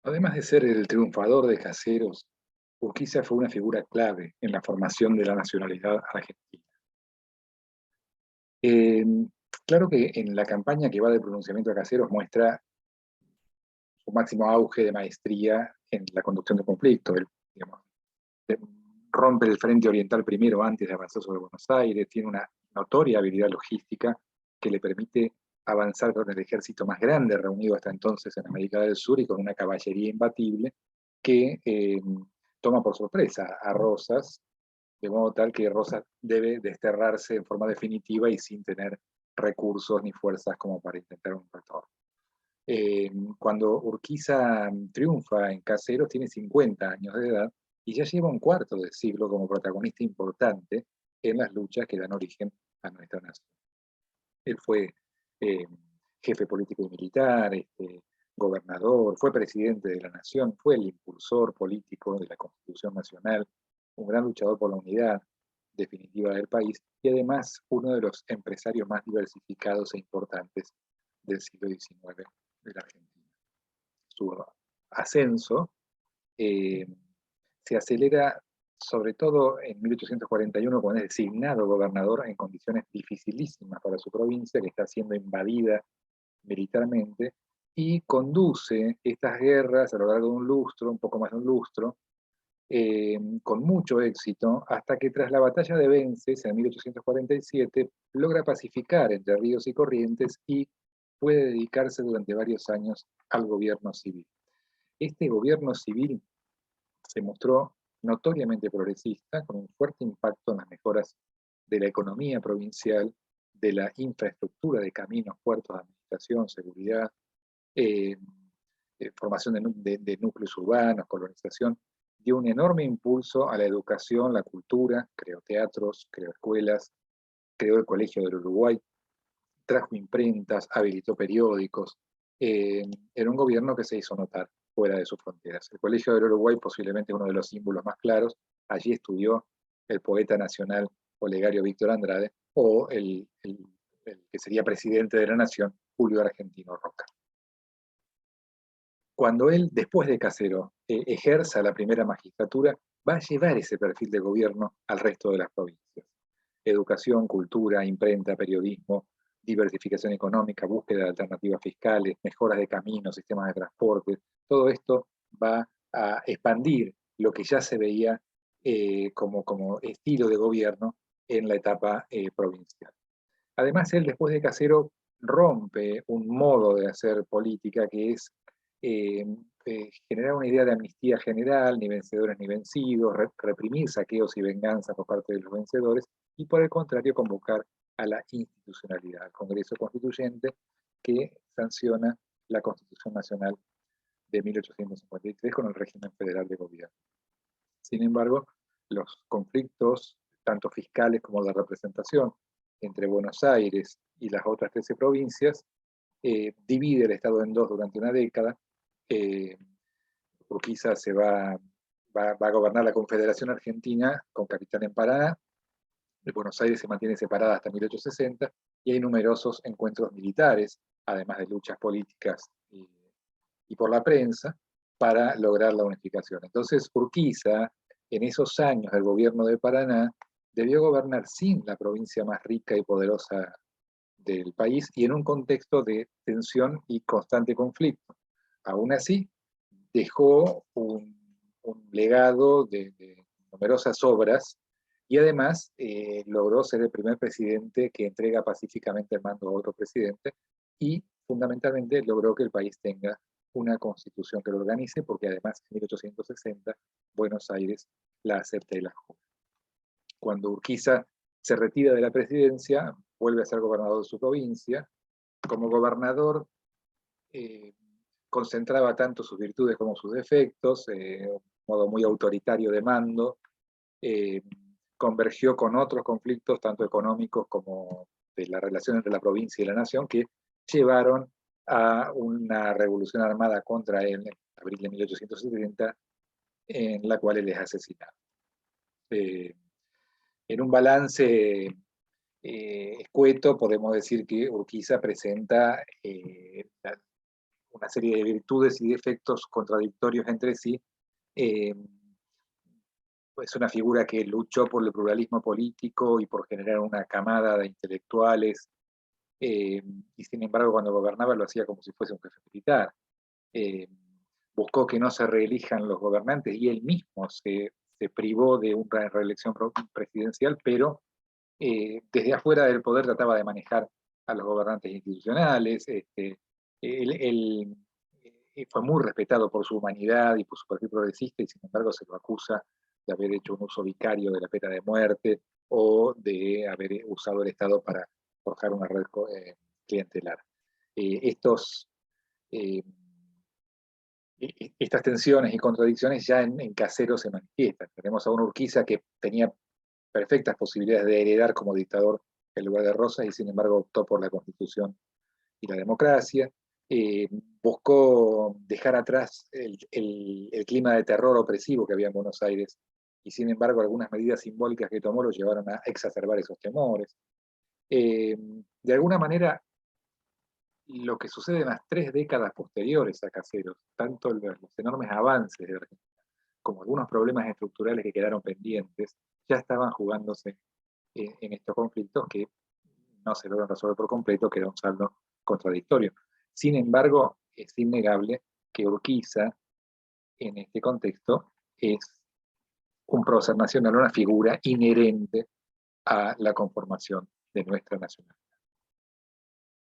Además de ser el triunfador de Caseros, Urquiza fue una figura clave en la formación de la nacionalidad argentina. Eh, claro que en la campaña que va del pronunciamiento a Caseros muestra su máximo auge de maestría en la conducción de conflictos. Él, digamos, rompe el frente oriental primero antes de avanzar sobre Buenos Aires, tiene una notoria habilidad logística que le permite avanzar con el ejército más grande reunido hasta entonces en América del Sur y con una caballería imbatible que toma por sorpresa a Rosas, de modo tal que Rosas debe desterrarse en forma definitiva y sin tener recursos ni fuerzas como para intentar un retorno. Cuando Urquiza triunfa en Caseros tiene 50 años de edad y ya lleva un cuarto de siglo como protagonista importante en las luchas que dan origen a nuestra nación. Él fue eh, jefe político y militar, gobernador, fue presidente de la nación, fue el impulsor político de la Constitución Nacional, un gran luchador por la unidad definitiva del país y además uno de los empresarios más diversificados e importantes del siglo XIX de la Argentina. Su ascenso se acelera sobre todo en 1841 cuando es designado gobernador en condiciones dificilísimas para su provincia, que está siendo invadida militarmente, y conduce estas guerras a lo largo de un lustro, un poco más de un lustro, con mucho éxito, hasta que tras la batalla de Vences en 1847 logra pacificar entre ríos y corrientes y puede dedicarse durante varios años al gobierno civil. Este gobierno civil se mostró notoriamente progresista, con un fuerte impacto en las mejoras de la economía provincial, de la infraestructura de caminos, puertos, administración, seguridad, eh, formación de núcleos urbanos, colonización, dio un enorme impulso a la educación, la cultura, creó teatros, creó escuelas, creó el Colegio del Uruguay, trajo imprentas, habilitó periódicos, era un gobierno que se hizo notar fuera de sus fronteras. El Colegio del Uruguay posiblemente uno de los símbolos más claros, allí estudió el poeta nacional Olegario Víctor Andrade o el que sería presidente de la nación, Julio Argentino Roca. Cuando él, después de Casero, ejerza la primera magistratura, va a llevar ese perfil de gobierno al resto de las provincias. Educación, cultura, imprenta, periodismo, diversificación económica, búsqueda de alternativas fiscales, mejoras de caminos, sistemas de transporte, todo esto va a expandir lo que ya se veía como estilo de gobierno en la etapa provincial. Además, él después de Casero rompe un modo de hacer política que es generar una idea de amnistía general, ni vencedores ni vencidos, reprimir saqueos y venganzas por parte de los vencedores, y por el contrario convocar a la institucionalidad, al Congreso Constituyente que sanciona la Constitución Nacional de 1853 con el régimen federal de gobierno. Sin embargo, los conflictos, tanto fiscales como de representación, entre Buenos Aires y las otras 13 provincias, divide el Estado en dos durante una década. Urquiza va a gobernar la Confederación Argentina con capital en Paraná. Buenos Aires se mantiene separada hasta 1860 y hay numerosos encuentros militares, además de luchas políticas y por la prensa, para lograr la unificación. Entonces, Urquiza, en esos años del gobierno de Paraná, debió gobernar sin la provincia más rica y poderosa del país y en un contexto de tensión y constante conflicto. Aún así, dejó un legado de numerosas obras y además logró ser el primer presidente que entrega pacíficamente el mando a otro presidente y fundamentalmente logró que el país tenga una constitución que lo organice, porque además en 1860 Buenos Aires la acepta y la jura. Cuando Urquiza se retira de la presidencia, vuelve a ser gobernador de su provincia. Como gobernador, concentraba tanto sus virtudes como sus defectos, un modo muy autoritario de mando, convergió con otros conflictos, tanto económicos como de la relación entre la provincia y la nación, que llevaron a una revolución armada contra él en abril de 1870, en la cual él es asesinado. En un balance escueto, podemos decir que Urquiza presenta una serie de virtudes y defectos contradictorios entre sí. Es una figura que luchó por el pluralismo político y por generar una camada de intelectuales, y sin embargo cuando gobernaba lo hacía como si fuese un jefe militar. Buscó que no se reelijan los gobernantes y él mismo se privó de una reelección presidencial, pero desde afuera del poder trataba de manejar a los gobernantes institucionales. Él fue muy respetado por su humanidad y por su perfil progresista, y sin embargo se lo acusa de haber hecho un uso vicario de la pena de muerte o de haber usado el Estado para forjar una red clientelar. Estos eh, estas tensiones y contradicciones ya en Casero se manifiestan. Tenemos a una Urquiza que tenía perfectas posibilidades de heredar como dictador el lugar de Rosas y sin embargo optó por la Constitución y la democracia. Buscó dejar atrás el clima de terror opresivo que había en Buenos Aires y sin embargo algunas medidas simbólicas que tomó lo llevaron a exacerbar esos temores. De alguna manera, lo que sucede en las 3 décadas posteriores a Caseros, tanto los enormes avances de Argentina como algunos problemas estructurales que quedaron pendientes, ya estaban jugándose en estos conflictos que no se logran resolver por completo, queda un saldo contradictorio. Sin embargo, es innegable que Urquiza, en este contexto, es un prócer nacional, una figura inherente a la conformación de nuestra nacionalidad.